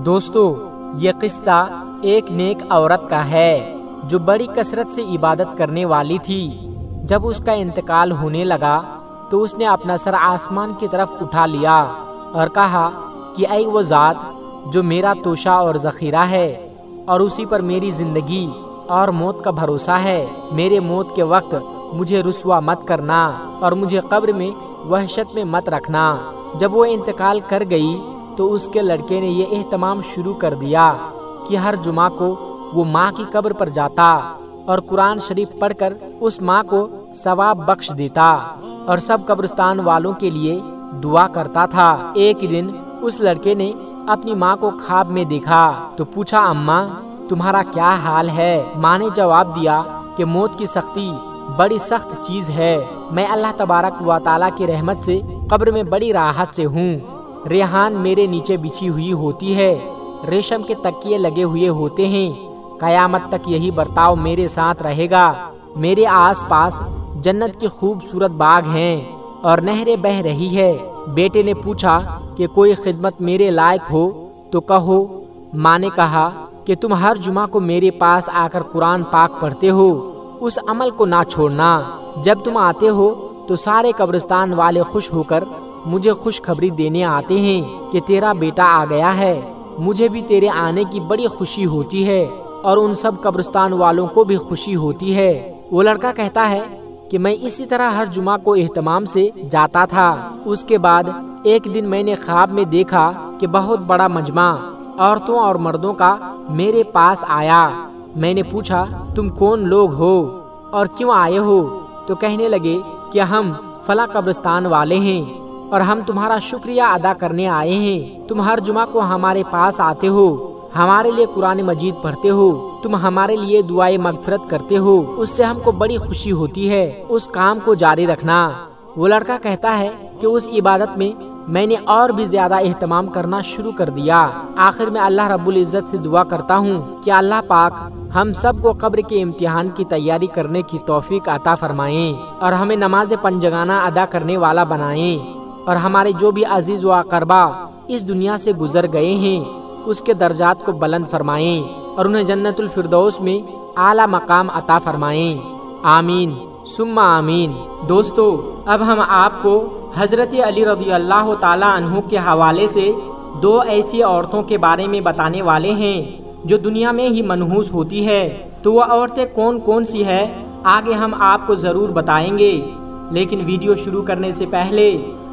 دوستو یہ قصہ ایک نیک عورت کا ہے جو بڑی کثرت سے عبادت کرنے والی تھی۔ جب اس کا انتقال ہونے لگا تو اس نے اپنا سر آسمان کی طرف اٹھا لیا اور کہا کہ اے وہ ذات جو میرا توشہ اور ذخیرہ ہے اور اسی پر میری زندگی اور موت کا بھروسہ ہے، میرے موت کے وقت مجھے رسوا مت کرنا اور مجھے قبر میں وحشت میں مت رکھنا۔ جب وہ انتقال کر گئی تو اس کے لڑکے نے یہ اہتمام شروع کر دیا کہ ہر جمعہ کو وہ ماں کی قبر پر جاتا اور قرآن شریف پڑھ کر اس ماں کو ثواب بخش دیتا اور سب قبرستان والوں کے لیے دعا کرتا تھا۔ ایک دن اس لڑکے نے اپنی ماں کو خواب میں دیکھا تو پوچھا، اماں تمہارا کیا حال ہے؟ ماں نے جواب دیا کہ موت کی سختی بڑی سخت چیز ہے، میں اللہ تبارک و تعالیٰ کی رحمت سے قبر میں بڑی راحت سے ہوں۔ ریحان میرے نیچے بچھی ہوئی ہوتی ہے، ریشم کے تکیے لگے ہوئے ہوتے ہیں، قیامت تک یہی برتاؤ میرے ساتھ رہے گا۔ میرے آس پاس جنت کی خوبصورت باغ ہیں اور نہریں بہہ رہی ہے۔ بیٹے نے پوچھا کہ کوئی خدمت میرے لائق ہو تو کہو۔ ماں نے کہا کہ تم ہر جمعہ کو میرے پاس آ کر قرآن پاک پڑھتے ہو، اس عمل کو نہ چھوڑنا۔ جب تم آتے ہو تو سارے قبرستان والے خوش ہو کر مجھے خوشخبری دینے آتے ہیں کہ تیرا بیٹا آ گیا ہے۔ مجھے بھی تیرے آنے کی بڑی خوشی ہوتی ہے اور ان سب قبرستان والوں کو بھی خوشی ہوتی ہے۔ وہ لڑکا کہتا ہے کہ میں اسی طرح ہر جمعہ کو اہتمام سے جاتا تھا۔ اس کے بعد ایک دن میں نے خواب میں دیکھا کہ بہت بڑا مجمع عورتوں اور مردوں کا میرے پاس آیا۔ میں نے پوچھا، تم کون لوگ ہو اور کیوں آئے ہو؟ تو کہنے لگے کہ ہم فلاں قبرستان والے ہیں اور ہم تمہارا شکریہ ادا کرنے آئے ہیں۔ تم ہر جمعہ کو ہمارے پاس آتے ہو، ہمارے لیے قرآن مجید پڑھتے ہو، تم ہمارے لیے دعائے مغفرت کرتے ہو، اس سے ہم کو بڑی خوشی ہوتی ہے، اس کام کو جاری رکھنا۔ وہ لڑکا کہتا ہے کہ اس عبادت میں نے اور بھی زیادہ اہتمام کرنا شروع کر دیا۔ آخر میں اللہ رب العزت سے دعا کرتا ہوں کہ اللہ پاک ہم سب کو قبر کے امتحان کی تیاری کرنے کی توفیق عطا فرمائیں اور ہمیں نماز پنجگانہ ادا کرنے والا بنائیں، اور ہمارے جو بھی عزیز و اقربا اس دنیا سے گزر گئے ہیں اس کے درجات کو بلند فرمائیں اور انہیں جنت الفردوس میں اعلیٰ مقام عطا فرمائیں۔ آمین ثم آمین۔ دوستو اب ہم آپ کو حضرت علی رضی اللہ تعالیٰ عنہ کے حوالے سے دو ایسی عورتوں کے بارے میں بتانے والے ہیں جو دنیا میں ہی منحوس ہوتی ہے۔ تو وہ عورتیں کون کون سی ہیں آگے ہم آپ کو ضرور بتائیں گے، لیکن ویڈیو شروع کرنے سے پہلے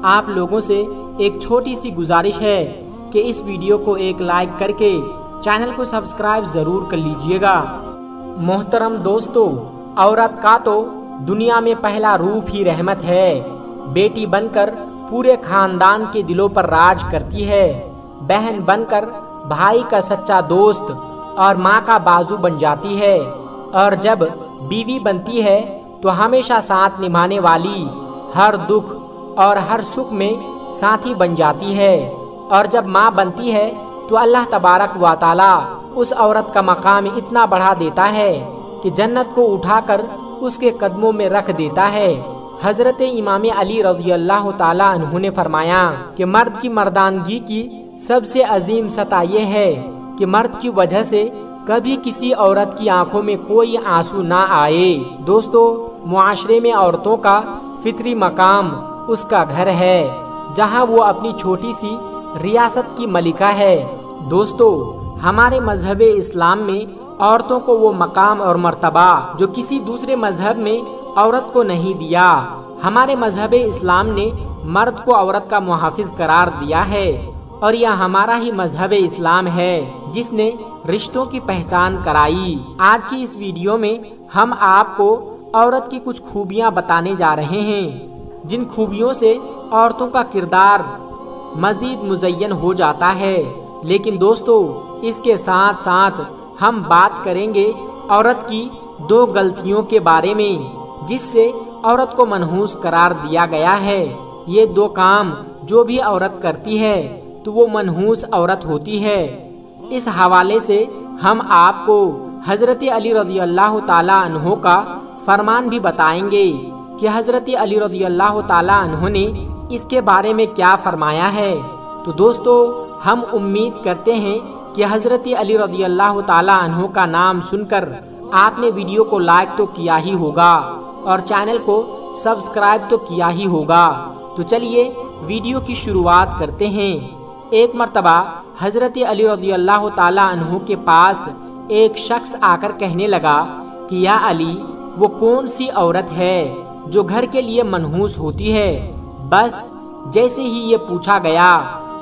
آپ لوگوں سے ایک چھوٹی سی گزارش ہے کہ اس ویڈیو کو ایک لائک کر کے چینل کو سبسکرائب ضرور کر لیجئے گا۔ محترم دوستو، عورت کا تو دنیا میں پہلا روپ ہی رحمت ہے، بیٹی بن کر پورے خاندان کے دلوں پر راج کرتی ہے، بہن بن کر بھائی کا سچا دوست اور ماں کا بازو بن جاتی ہے، اور جب بیوی بنتی ہے تو ہمیشہ ساتھ نبھانے والی، ہر دکھ اور ہر سکھ میں ساتھی بن جاتی ہے، اور جب ماں بنتی ہے تو اللہ تبارک و تعالیٰ اس عورت کا مقام اتنا بڑھا دیتا ہے کہ جنت کو اٹھا کر اس کے قدموں میں رکھ دیتا ہے۔ حضرت امام علی رضی اللہ تعالیٰ عنہ نے فرمایا کہ مرد کی مردانگی کی سب سے عظیم سطح یہ ہے کہ مرد کی وجہ سے کبھی کسی عورت کی آنکھوں میں کوئی آنسو نہ آئے۔ دوستو معاشرے میں عورتوں کا فطری مقام اس کا گھر ہے جہاں وہ اپنی چھوٹی سی ریاست کی ملکہ ہے۔ دوستو ہمارے مذہب اسلام میں عورتوں کو وہ مقام اور مرتبہ جو کسی دوسرے مذہب میں عورت کو نہیں دیا۔ ہمارے مذہب اسلام نے مرد کو عورت کا محافظ قرار دیا ہے، اور یہ ہمارا ہی مذہب اسلام ہے جس نے رشتوں کی پہچان کرائی۔ آج کی اس ویڈیو میں ہم آپ کو عورت کی کچھ خوبیاں بتانے جا رہے ہیں جن خوبیوں سے عورتوں کا کردار مزید مزین ہو جاتا ہے، لیکن دوستو اس کے ساتھ ساتھ ہم بات کریں گے عورت کی دو غلطیوں کے بارے میں جس سے عورت کو منحوس قرار دیا گیا ہے۔ یہ دو کام جو بھی عورت کرتی ہے تو وہ منحوس عورت ہوتی ہے۔ اس حوالے سے ہم آپ کو حضرت علی رضی اللہ تعالیٰ عنہ کا فرمان بھی بتائیں گے کہ حضرت علی رضی اللہ تعالیٰ عنہ نے اس کے بارے میں کیا فرمایا ہے۔ تو دوستو ہم امید کرتے ہیں کہ حضرت علی رضی اللہ تعالیٰ عنہ کا نام سن کر آپ نے ویڈیو کو لائک تو کیا ہی ہوگا اور چینل کو سبسکرائب تو کیا ہی ہوگا۔ تو چلیے ویڈیو کی شروعات کرتے ہیں۔ ایک مرتبہ حضرت علی رضی اللہ تعالیٰ عنہ کے پاس ایک شخص آ کر کہنے لگا کہ یا علی، وہ کون سی عورت ہے جو گھر کے لیے منحوس ہوتی ہے؟ بس جیسے ہی یہ پوچھا گیا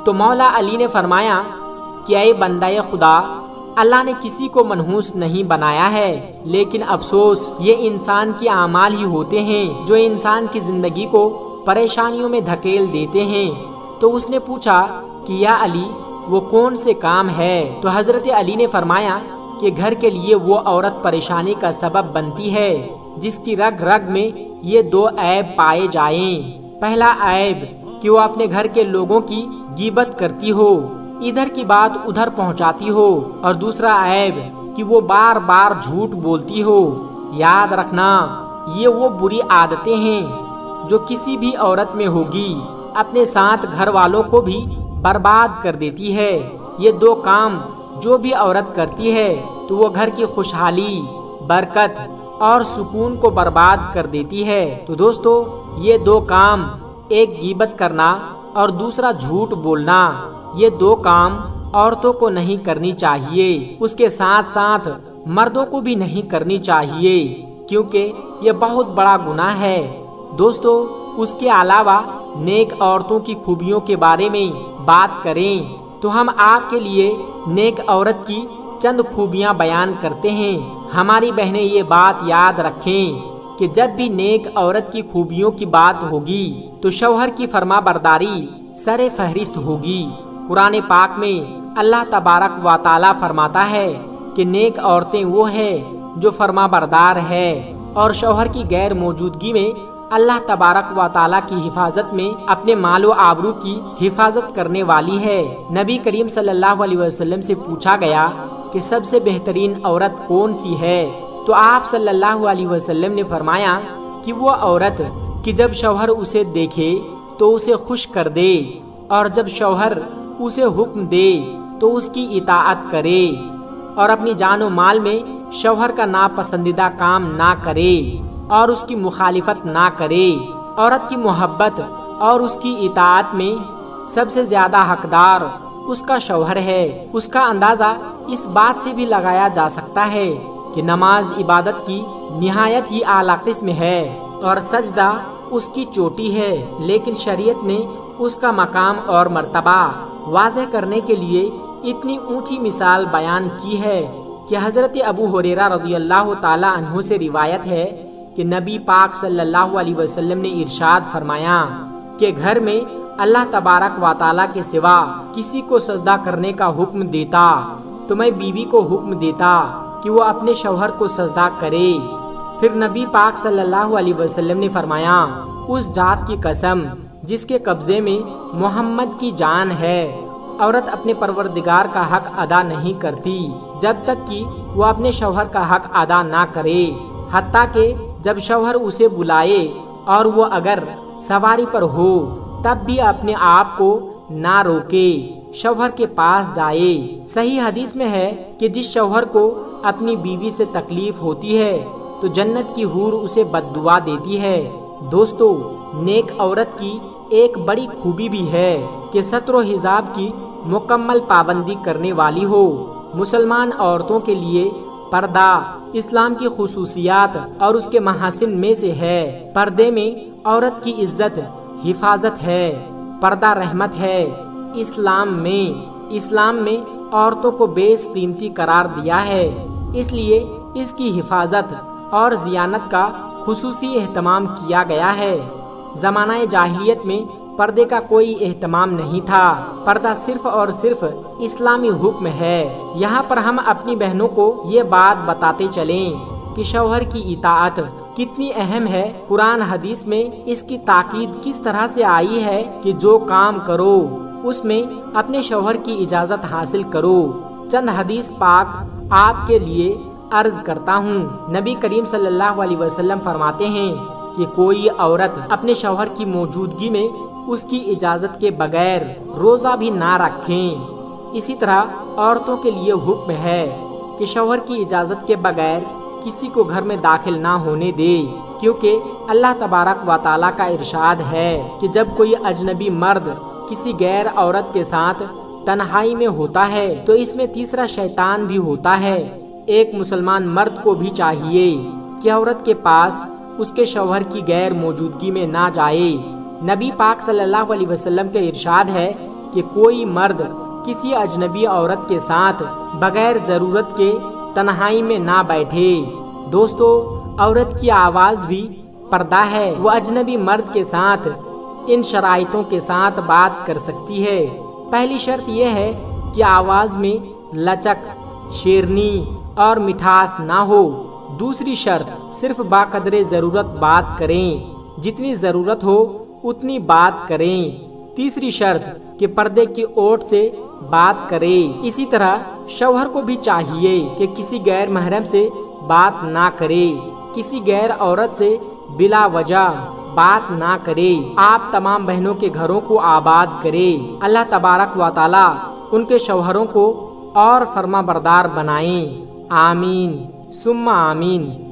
تو مولا علی نے فرمایا کہ اے بندہ خدا، اللہ نے کسی کو منحوس نہیں بنایا ہے، لیکن افسوس یہ انسان کے اعمال ہی ہوتے ہیں جو انسان کی زندگی کو پریشانیوں میں دھکیل دیتے ہیں۔ تو اس نے پوچھا کہ یا علی، وہ کون سے کام ہے؟ تو حضرت علی نے فرمایا کہ گھر کے لیے وہ عورت پریشانی کا سبب بنتی ہے جس کی رگ رگ میں یہ دو عیب پائے جائیں۔ پہلا عیب کہ وہ اپنے گھر کے لوگوں کی غیبت کرتی ہو، ادھر کی بات ادھر پہنچاتی ہو، اور دوسرا عیب کہ وہ بار بار جھوٹ بولتی ہو۔ یاد رکھنا، یہ وہ بری عادتیں ہیں جو کسی بھی عورت میں ہوگی، اپنے ساتھ گھر والوں کو بھی برباد کر دیتی ہے۔ یہ دو کام جو بھی عورت کرتی ہے تو وہ گھر کی خوشحالی، برکت اور سکون کو برباد کر دیتی ہے۔ تو دوستو، یہ دو کام، ایک غیبت کرنا اور دوسرا جھوٹ بولنا، یہ دو کام عورتوں کو نہیں کرنی چاہیے، اس کے ساتھ ساتھ مردوں کو بھی نہیں کرنی چاہیے، کیونکہ یہ بہت بڑا گناہ ہے۔ دوستو، اس کے علاوہ نیک عورتوں کی خوبیوں کے بارے میں بات کریں تو ہم آپ کے لیے نیک عورت کی چند خوبیاں بیان کرتے ہیں۔ ہماری بہنیں یہ بات یاد رکھیں کہ جب بھی نیک عورت کی خوبیوں کی بات ہوگی تو شوہر کی فرما برداری سر فہرست ہوگی۔ قرآن پاک میں اللہ تبارک و تعالیٰ فرماتا ہے کہ نیک عورتیں وہ ہیں جو فرما بردار ہے اور شوہر کی غیر موجودگی میں اللہ تبارک و تعالیٰ کی حفاظت میں اپنے مال و آبرو کی حفاظت کرنے والی ہے۔ نبی کریم صلی اللہ علیہ وسلم سے پوچھا گیا کہ سب سے بہترین عورت کون سی ہے؟ تو آپ صلی اللہ علیہ وسلم نے فرمایا کہ وہ عورت کہ جب شوہر اسے دیکھے تو اسے خوش کر دے، اور جب شوہر اسے حکم دے تو اس کی اطاعت کرے، اور اپنی جان و مال میں شوہر کا ناپسندیدہ کام نہ کرے اور اس کی مخالفت نہ کرے۔ عورت کی محبت اور اس کی اطاعت میں سب سے زیادہ حقدار اس کا شوہر ہے۔ اس کا اندازہ اس بات سے بھی لگایا جا سکتا ہے کہ نماز عبادت کی نہایت ہی اعلیٰ قسم ہے اور سجدہ اس کی چوٹی ہے، لیکن شریعت نے اس کا مقام اور مرتبہ واضح کرنے کے لیے اتنی اونچی مثال بیان کی ہے کہ حضرت ابو ہریرہ رضی اللہ تعالیٰ عنہ سے روایت ہے کہ نبی پاک صلی اللہ علیہ وسلم نے ارشاد فرمایا کہ گھر میں اللہ تبارک و تعالیٰ کے سوا کسی کو سجدہ کرنے کا حکم دیتا تو میں بیوی کو حکم دیتا کہ وہ اپنے شوہر کو سجدہ کرے۔ پھر نبی پاک صلی اللہ علیہ وسلم نے فرمایا، اس ذات کی قسم جس کے قبضے میں محمد کی جان ہے، عورت اپنے پروردگار کا حق ادا نہیں کرتی جب تک کہ وہ اپنے شوہر کا حق ادا نہ کرے، حتیٰ کہ جب شوہر اسے بلائے اور وہ اگر سواری پر ہو تب بھی اپنے آپ کو نہ روکے، شوہر کے پاس جائے۔ صحیح حدیث میں ہے کہ جس شوہر کو اپنی بیوی سے تکلیف ہوتی ہے تو جنت کی حور اسے بد دعا دیتی ہے۔ دوستو، نیک عورت کی ایک بڑی خوبی بھی ہے کہ ستر و حجاب کی مکمل پابندی کرنے والی ہو۔ مسلمان عورتوں کے لیے پردہ اسلام کی خصوصیات اور اس کے محاسن میں سے ہے۔ پردے میں عورت کی عزت حفاظت ہے، پردہ رحمت ہے۔ اسلام میں عورتوں کو بیش قیمتی قرار دیا ہے، اس لیے اس کی حفاظت اور زیانت کا خصوصی اہتمام کیا گیا ہے۔ زمانہ جاہلیت میں پردے کا کوئی اہتمام نہیں تھا، پردہ صرف اور صرف اسلامی حکم ہے۔ یہاں پر ہم اپنی بہنوں کو یہ بات بتاتے چلیں کہ شوہر کی اطاعت کتنی اہم ہے۔ قرآن حدیث میں اس کی تاکید کس طرح سے آئی ہے کہ جو کام کرو اس میں اپنے شوہر کی اجازت حاصل کرو۔ چند حدیث پاک آپ کے لیے عرض کرتا ہوں۔ نبی کریم صلی اللہ علیہ وسلم فرماتے ہیں کہ کوئی عورت اپنے شوہر کی موجودگی میں اس کی اجازت کے بغیر روزہ بھی نہ رکھیں۔ اسی طرح عورتوں کے لیے حکم ہے کہ شوہر کی اجازت کے بغیر کسی کو گھر میں داخل نہ ہونے دے، کیونکہ اللہ تبارک و تعالیٰ کا ارشاد ہے کہ جب کوئی اجنبی مرد کسی غیر عورت کے ساتھ تنہائی میں ہوتا ہے تو اس میں تیسرا شیطان بھی ہوتا ہے۔ ایک مسلمان مرد کو بھی چاہیے کہ عورت کے پاس اس کے شوہر کی غیر موجودگی میں نہ جائے۔ نبی پاک صلی اللہ علیہ وسلم کا ارشاد ہے کہ کوئی مرد کسی اجنبی عورت کے ساتھ بغیر ضرورت کے تنہائی میں نہ بیٹھے۔ دوستو، عورت کی آواز بھی پردہ ہے، وہ اجنبی مرد کے ساتھ ان شرائطوں کے ساتھ بات کر سکتی ہے۔ پہلی شرط یہ ہے کہ آواز میں لچک، شیرنی اور مٹھاس نہ ہو۔ دوسری شرط، صرف باقدر ضرورت بات کریں، جتنی ضرورت ہو اتنی بات کریں۔ تیسری شرط کہ پردے کی اوٹ سے بات کرے۔ اسی طرح شوہر کو بھی چاہیے کہ کسی غیر محرم سے بات نہ کرے، کسی غیر عورت سے بلا وجہ بات نہ کرے۔ آپ تمام بہنوں کے گھروں کو آباد کرے۔ اللہ تبارک و تعالی ان کے شوہروں کو اور فرما بردار بنائیں۔ آمین ثم آمین۔